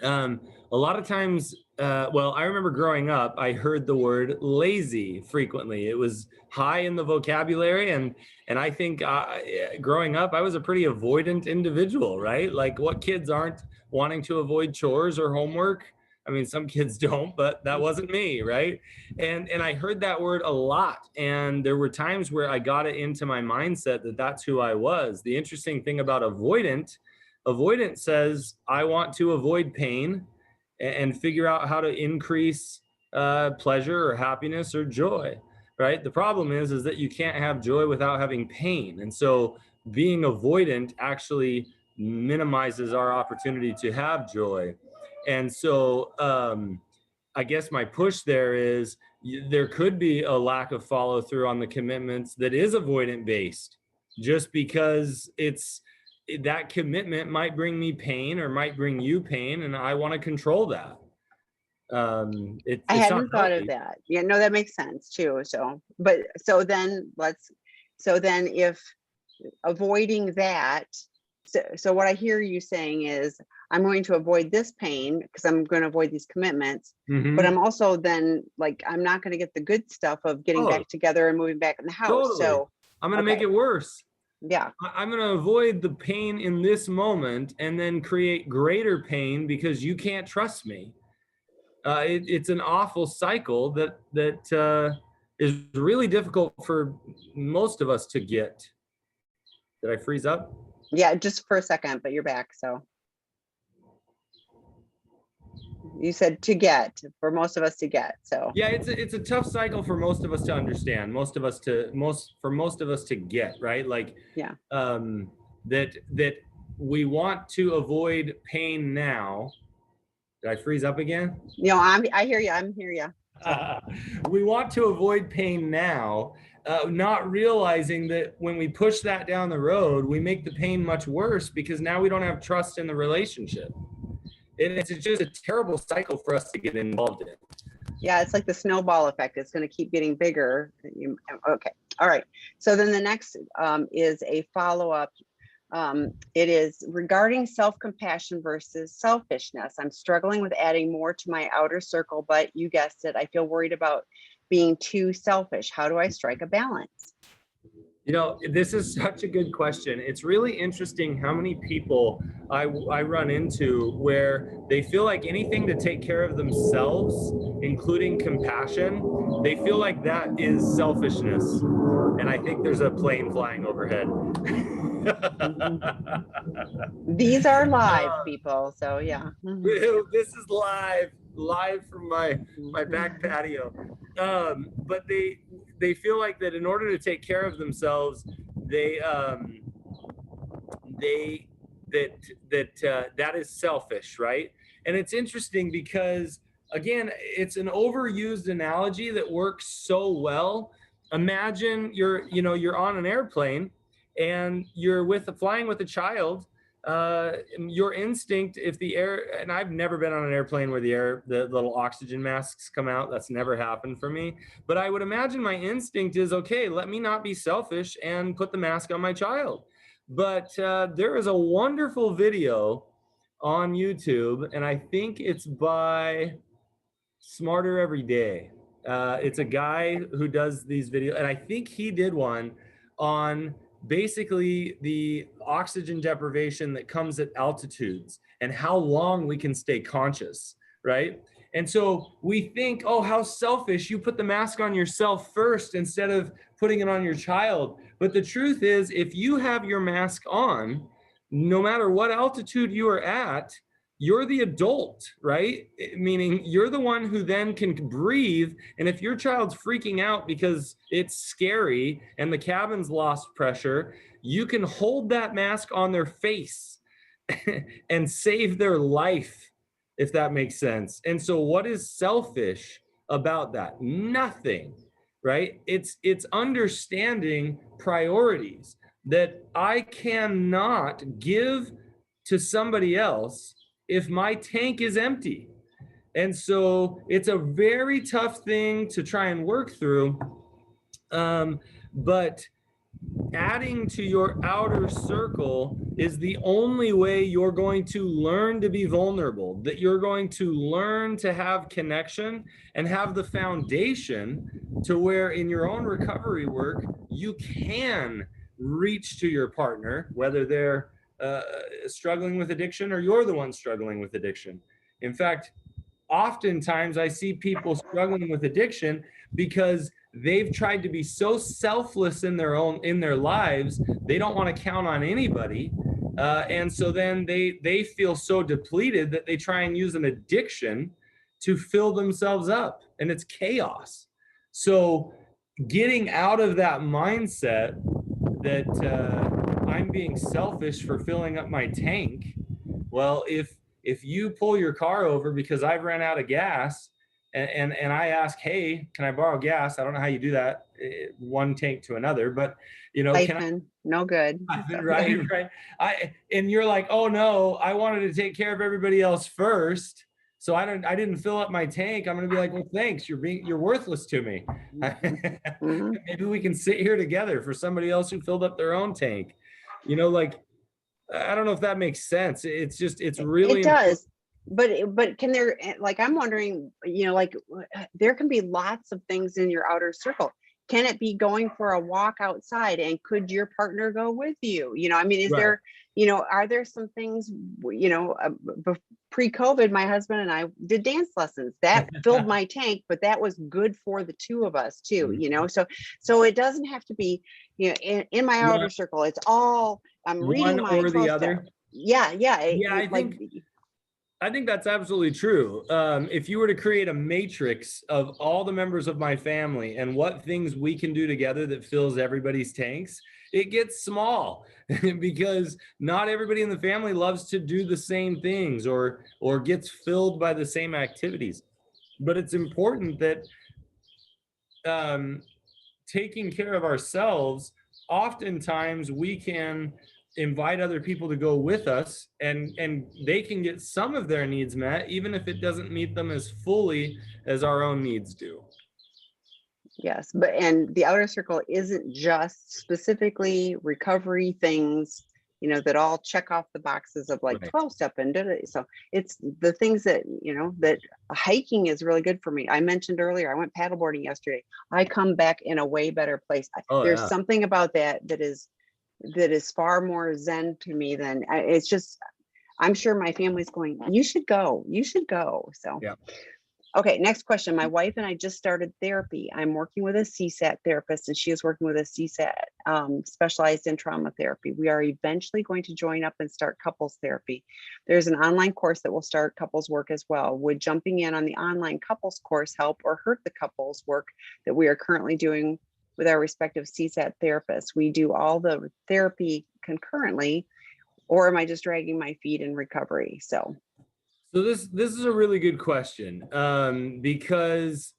A: a lot of times, well, I remember growing up, I heard the word lazy frequently. It was high in the vocabulary, and I think growing up, I was a pretty avoidant individual, right? Like, what kids aren't wanting to avoid chores or homework? I mean, some kids don't, but that wasn't me, right? And I heard that word a lot, and there were times where I got it into my mindset that that's who I was. The interesting thing about avoidant says, I want to avoid pain and figure out how to increase pleasure or happiness or joy, right? The problem is that you can't have joy without having pain. And so being avoidant actually minimizes our opportunity to have joy. And so I guess my push there is there could be a lack of follow through on the commitments that is avoidant based, just because that commitment might bring me pain or might bring you pain, and I want to control that. It's
B: I
A: not
B: hadn't thought of
A: healthy.
B: that. Yeah, no, that makes sense too. So then if avoiding that, so what I hear you saying is, I'm going to avoid this pain because I'm going to avoid these commitments, but I'm also then like, I'm not going to get the good stuff of getting back together and moving back in the house.
A: Totally.
B: So
A: I'm going to make it worse.
B: Yeah.
A: I'm going to avoid the pain in this moment and then create greater pain because you can't trust me. It's an awful cycle that is really difficult for most of us to get. Did I freeze up?
B: Yeah, just for a second, but you're back. So you said for most of us to get. So
A: yeah, it's a tough cycle for most of us to understand. For most of us to get, right? Like,
B: yeah,
A: that we want to avoid pain now. Did I freeze up again?
B: I hear you. I'm hear you. So.
A: We want to avoid pain now, not realizing that when we push that down the road, we make the pain much worse because now we don't have trust in the relationship. And it's just a terrible cycle for us to get involved in.
B: Yeah, it's like the snowball effect. It's going to keep getting bigger. Okay. All right. So then the next is a follow-up. It is regarding self-compassion versus selfishness. I'm struggling with adding more to my outer circle, but you guessed it, I feel worried about being too selfish. How do I strike a balance?
A: This is such a good question. It's really interesting how many people I run into where they feel like anything to take care of themselves, including compassion, they feel like that is selfishness. And I think there's a plane flying overhead.
B: These are live, people. So yeah.
A: This is live from my back patio. But they feel like that in order to take care of themselves, that is selfish, right? And it's interesting because, again, it's an overused analogy that works so well. Imagine you're on an airplane and you're flying with a child. Your instinct, if the air, and I've never been on an airplane where the little oxygen masks come out. That's never happened for me. But I would imagine my instinct is, okay, let me not be selfish and put the mask on my child. But there is a wonderful video on YouTube, and I think it's by Smarter Every Day. It's a guy who does these videos, and I think he did one on basically the oxygen deprivation that comes at altitudes and how long we can stay conscious, right? And so we think, oh, how selfish, you put the mask on yourself first instead of putting it on your child. But the truth is, if you have your mask on, no matter what altitude you are at, you're the adult, right? Meaning you're the one who then can breathe. And if your child's freaking out because it's scary and the cabin's lost pressure, you can hold that mask on their face and save their life, if that makes sense. And so what is selfish about that? Nothing, right? It's understanding priorities, that I cannot give to somebody else if my tank is empty. And so it's a very tough thing to try and work through. But adding to your outer circle is the only way you're going to learn to be vulnerable, that you're going to learn to have connection and have the foundation to where in your own recovery work, you can reach to your partner, whether they're struggling with addiction or you're the one struggling with addiction. In fact, oftentimes I see people struggling with addiction because they've tried to be so selfless in their lives, they don't want to count on anybody, and so then they feel so depleted that they try and use an addiction to fill themselves up, and it's chaos. So getting out of that mindset that I'm being selfish for filling up my tank. Well, if you pull your car over because I've ran out of gas, and I ask, hey, can I borrow gas? I don't know how you do that, one tank to another, but
B: Siphon, no good.
A: right. And you're like, oh no, I wanted to take care of everybody else first, so I didn't fill up my tank. I'm gonna be like, well, thanks, you're worthless to me.
B: Mhm.
A: Maybe we can sit here together for somebody else who filled up their own tank. Like, I don't know if that makes sense. It's really
B: It does. But can there, like, I'm wondering, like, there can be lots of things in your outer circle. Can it be going for a walk outside, and could your partner go with you? I mean, is
A: right.
B: there, are there some things, pre-COVID, my husband and I did dance lessons that filled my tank, but that was good for the two of us too, so it doesn't have to be, in my outer circle, it's all, I'm reading
A: One
B: my
A: or the
B: 12
A: other.
B: step. Yeah.
A: I think that's absolutely true. If you were to create a matrix of all the members of my family and what things we can do together that fills everybody's tanks, it gets small because not everybody in the family loves to do the same things or gets filled by the same activities. But it's important that taking care of ourselves, oftentimes we can invite other people to go with us, and they can get some of their needs met, even if it doesn't meet them as fully as our own needs do.
B: Yes, and the outer circle isn't just specifically recovery things, that all check off the boxes of like
A: Right.
B: 12 step and so it's the things that, that hiking is really good for me. I mentioned earlier, I went paddleboarding yesterday. I come back in a way better place.
A: Oh
B: There's
A: yeah.
B: something about that is far more zen to me than it's just, I'm sure my family's going, you should go. So
A: Yeah.
B: okay, next question. My wife and I just started therapy. I'm working with a CSAT therapist, and she is working with a CSAT specialized in trauma therapy. We are eventually going to join up and start couples therapy. There's an online course that will start couples work as well. Would jumping in on the online couples course help or hurt the couples work that we are currently doing with our respective CSAT therapists? We do all the therapy concurrently, or am I just dragging my feet in recovery? So
A: this is a really good question, because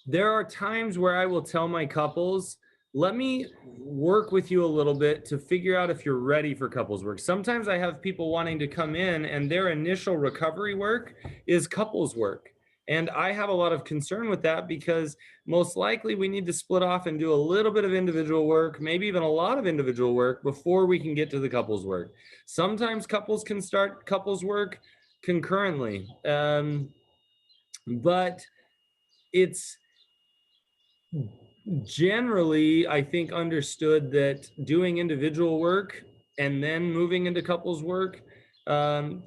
A: there are times where I will tell my couples, let me work with you a little bit to figure out if you're ready for couples work. Sometimes I have people wanting to come in and their initial recovery work is couples work. And I have a lot of concern with that because most likely we need to split off and do a little bit of individual work, maybe even a lot of individual work before we can get to the couples work. Sometimes couples can start couples work concurrently, but it's generally, I think, understood that doing individual work and then moving into couples work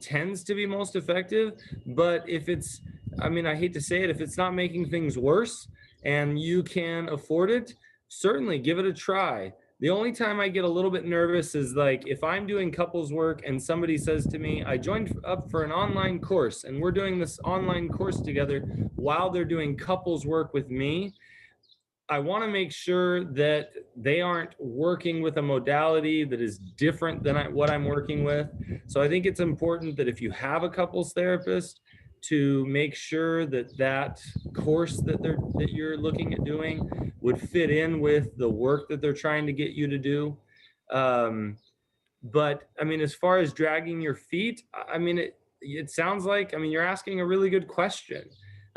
A: tends to be most effective. But if it's, I mean, I hate to say it, if it's not making things worse and you can afford it, certainly give it a try. The only time I get a little bit nervous is like if I'm doing couples work and somebody says to me, I joined up for an online course and we're doing this online course together while they're doing couples work with me. I want to make sure that they aren't working with a modality that is different than what I'm working with. So I think it's important that if you have a couples therapist, to make sure that that course that you're looking at doing would fit in with the work that they're trying to get you to do. But I mean, as far as dragging your feet, I mean, it sounds like, I mean, you're asking a really good question.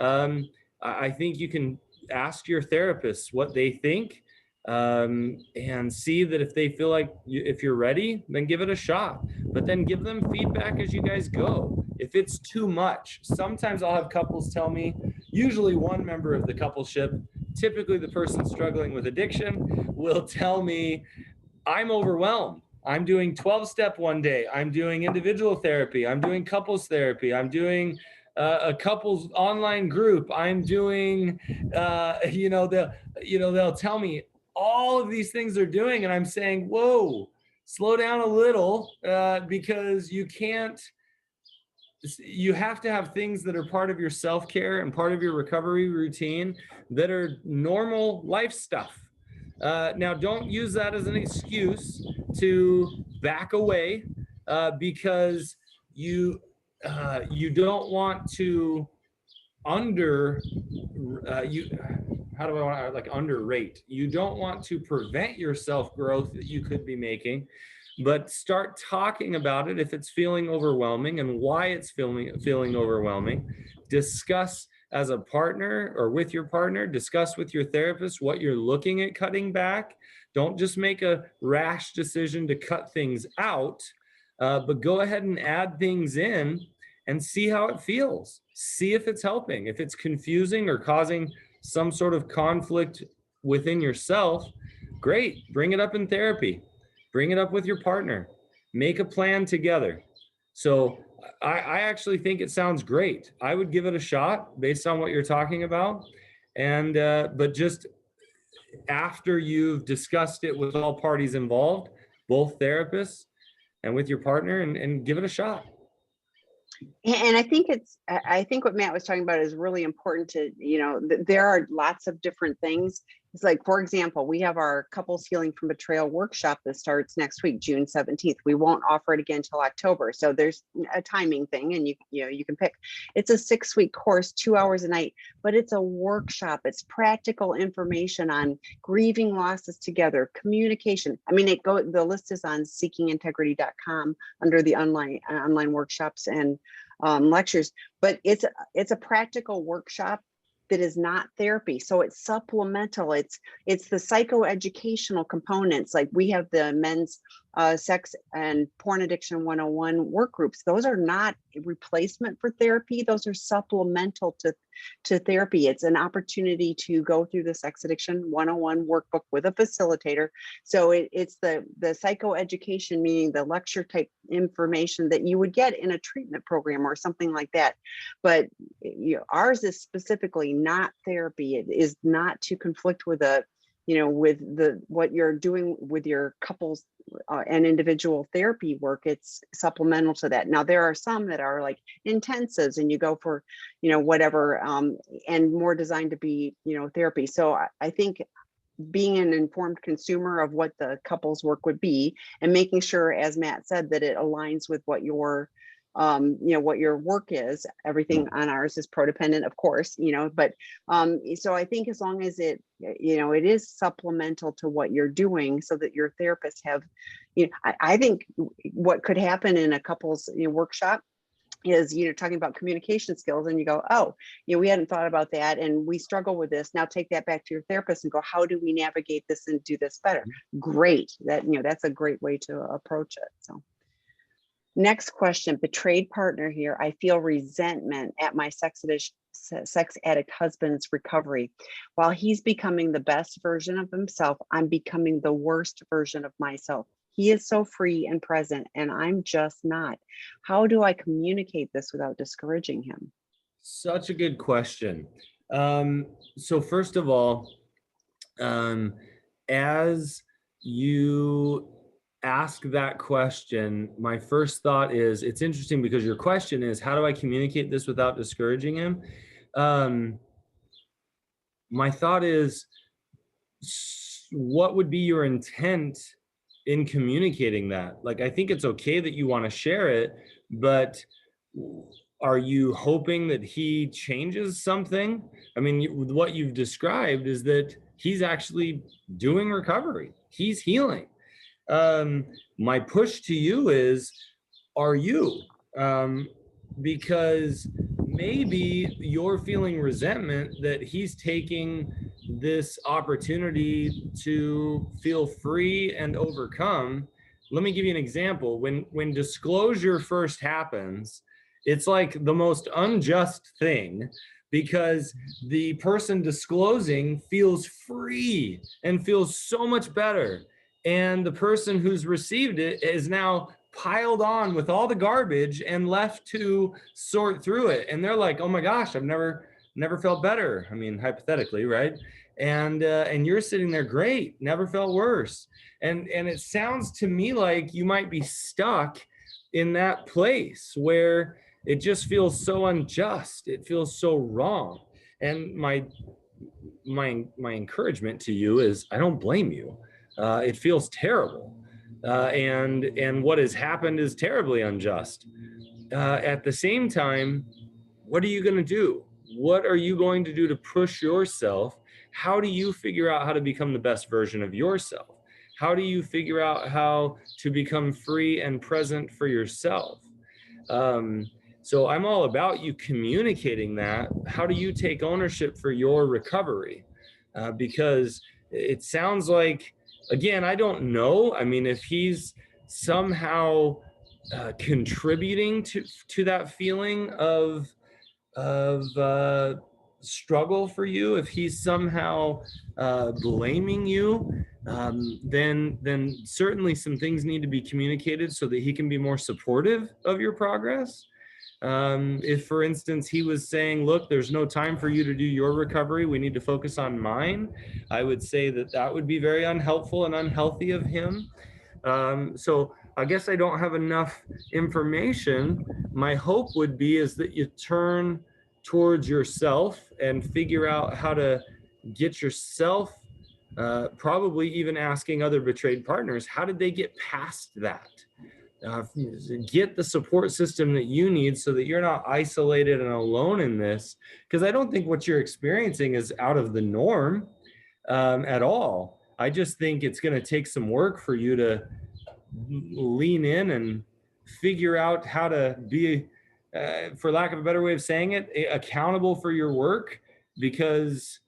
A: I think you can ask your therapist what they think, and see that if they feel like if you're ready, then give it a shot. But then give them feedback as you guys go. If it's too much, sometimes I'll have couples tell me, usually one member of the coupleship, typically the person struggling with addiction, will tell me, I'm overwhelmed. I'm doing 12-step one day. I'm doing individual therapy. I'm doing couples therapy. I'm doing a couples online group. I'm doing, they'll tell me all of these things they're doing. And I'm saying, whoa, slow down a little, because you have to have things that are part of your self-care and part of your recovery routine that are normal life stuff. Now, don't use that as an excuse to back away, because you don't want to underrate. You don't want to prevent your self-growth that you could be making, but start talking about it if it's feeling overwhelming and why it's feeling overwhelming. Discuss as a partner or with your partner, discuss with your therapist what you're looking at cutting back. Don't just make a rash decision to cut things out, but go ahead and add things in and see how it feels. See if it's helping. If it's confusing or causing some sort of conflict within yourself, great, bring it up in therapy. Bring it up with your partner. Make a plan together. So I actually think it sounds great. I would give it a shot based on what you're talking about. And but just after you've discussed it with all parties involved, both therapists and with your partner, and give it a shot.
B: And I think what Matt was talking about is really important to, there are lots of different things. It's like, for example, we have our couples healing from betrayal workshop that starts next week, June 17th. We won't offer it again until October. So there's a timing thing, and you can pick. It's a 6-week course, 2 hours a night, but it's a workshop. It's practical information on grieving losses together, communication. I mean, the list is on seekingintegrity.com under the online workshops and lectures, but it's a practical workshop that is not therapy. So it's supplemental. It's the psychoeducational components. Like we have the men's sex and porn addiction 101 work groups. Those are not a replacement for therapy. Those are supplemental to therapy. It's an opportunity to go through the sex addiction 101 workbook with a facilitator. So it's the psychoeducation, meaning the lecture type information that you would get in a treatment program or something like that. But ours is specifically not therapy. It is not to conflict with what you're doing with your couples and individual therapy work. It's supplemental to that. Now, there are some that are like intensives, and you go for, whatever, and more designed to be, therapy. So I think being an informed consumer of what the couples work would be, and making sure, as Matt said, that it aligns with what your what your work is. Everything on ours is Prodependent, of course, but so I think as long as it is supplemental to what you're doing, so that your therapists have, I think what could happen in a couples workshop is, talking about communication skills, and you go, oh, we hadn't thought about that, and we struggle with this. Now take that back to your therapist and go, how do we navigate this and do this better? Great. That's a great way to approach it. So next question, betrayed partner here. I feel resentment at my sex addict husband's recovery. While he's becoming the best version of himself, I'm becoming the worst version of myself. He is so free and present, and I'm just not. How do I communicate this without discouraging him?
A: Such a good question. So first of all, as you ask that question, my first thought is, it's interesting because your question is, how do I communicate this without discouraging him? My thought is, what would be your intent in communicating that? Like, I think it's okay that you want to share it, but are you hoping that he changes something? I mean, what you've described is that he's actually doing recovery. He's healing. My push to you is, are you? because maybe you're feeling resentment that he's taking this opportunity to feel free and overcome. Let me give you an example. When disclosure first happens, it's like the most unjust thing, because the person disclosing feels free and feels so much better. And the person who's received it is now piled on with all the garbage and left to sort through it. And they're like, oh my gosh, I've never felt better. I mean, hypothetically, right? And you're sitting there, great, never felt worse. And it sounds to me like you might be stuck in that place where it just feels so unjust. It feels so wrong. And my encouragement to you is, I don't blame you. It feels terrible, and what has happened is terribly unjust. At the same time, what are you going to do? What are you going to do to push yourself? How do you figure out how to become the best version of yourself? How do you figure out how to become free and present for yourself? So I'm all about you communicating that. How do you take ownership for your recovery? Because it sounds like, again, I don't know. I mean, if he's somehow contributing to that feeling of struggle for you, if he's somehow blaming you, then certainly some things need to be communicated so that he can be more supportive of your progress. If, for instance, he was saying, look, there's no time for you to do your recovery, we need to focus on mine, I would say that would be very unhelpful and unhealthy of him. So I guess I don't have enough information. My hope would be is that you turn towards yourself and figure out how to get yourself, probably even asking other betrayed partners, how did they get past that? Get the support system that you need so that you're not isolated and alone in this, because I don't think what you're experiencing is out of the norm at all. I just think it's going to take some work for you to lean in and figure out how to be, for lack of a better way of saying it, accountable for your work, because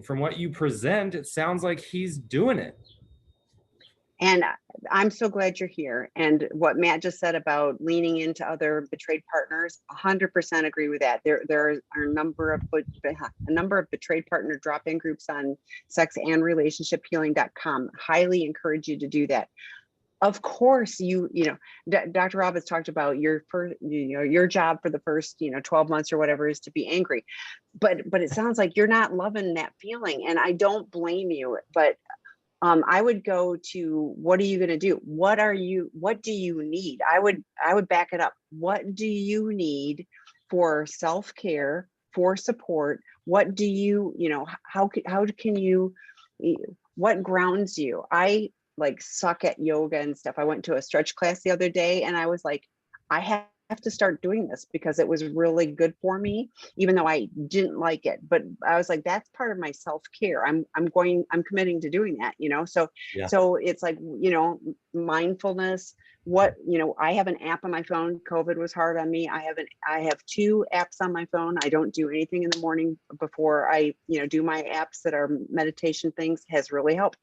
A: from what you present, it sounds like he's doing it.
B: And I'm so glad you're here. And what Matt just said about leaning into other betrayed partners, 100% agree with that. There are a number of betrayed partner drop-in groups on sexandrelationshiphealing.com. Highly encourage you to do that. Of course, Dr. Rob has talked about your job for the first 12 months or whatever is to be angry, but it sounds like you're not loving that feeling, and I don't blame you. But I would go to, what are you going to do? What do you need? I would back it up. What do you need for self-care, for support? What do how can you, what grounds you? I suck at yoga and stuff. I went to a stretch class the other day and I was like, I have to start doing this because it was really good for me, even though I didn't like it. But I was like, that's part of my self-care. I'm committing to doing that, So
A: Yeah.
B: So it's like, mindfulness. I have an app on my phone. COVID was hard on me. I have 2 apps on my phone. I don't do anything in the morning before I, do my apps that are meditation things. Has really helped.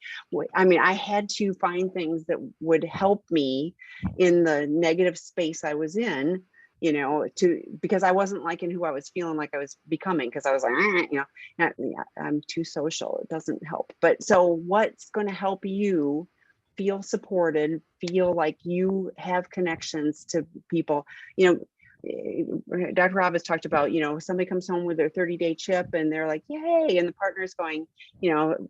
B: I mean, I had to find things that would help me in the negative space I was in, because I wasn't liking who I was feeling like I was becoming, because I was like, I'm too social. It doesn't help. But so what's going to help you feel supported, feel like you have connections to people? Dr. Rob has talked about, somebody comes home with their 30-day chip and they're like, yay. And the partner's going,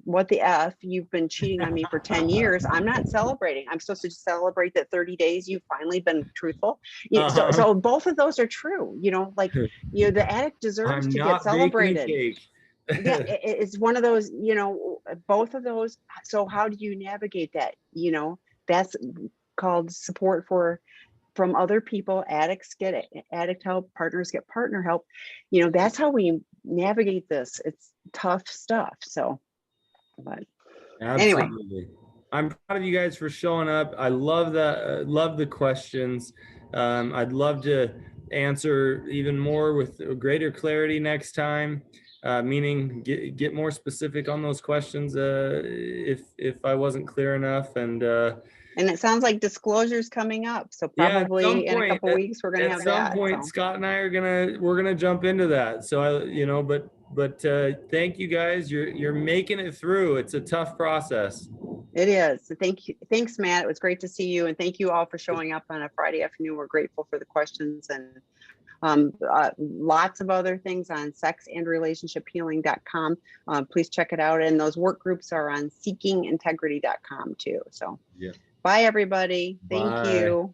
B: what the F, you've been cheating on me for 10 years. I'm not celebrating. I'm supposed to just celebrate that 30 days you've finally been truthful. So both of those are true, the addict deserves to get celebrated. Yeah, it's one of those, both of those. So how do you navigate that? That's called support from other people. Addicts get addict help, partners get partner help. That's how we navigate this. It's tough stuff. So, but
A: Absolutely.
B: Anyway.
A: I'm proud of you guys for showing up. I love that. Love the questions. I'd love to answer even more with greater clarity next time. Meaning get more specific on those questions if I wasn't clear enough. And
B: it sounds like disclosure's coming up. So
A: yeah, at some
B: probably in a
A: point,
B: couple weeks, we're going to
A: at
B: have
A: some
B: that.
A: point,
B: So
A: Scott and I we're gonna jump into that. So but thank you guys. You're making it through. It's a tough process.
B: it is. Thank you. Thanks, Matt. It was great to see you. And thank you all for showing up on a Friday afternoon. We're grateful for the questions and lots of other things on sexandrelationshiphealing.com. Please check it out. And those work groups are on seekingintegrity.com too. So
A: Yeah.
B: bye, everybody. Thank
A: Bye.
B: you.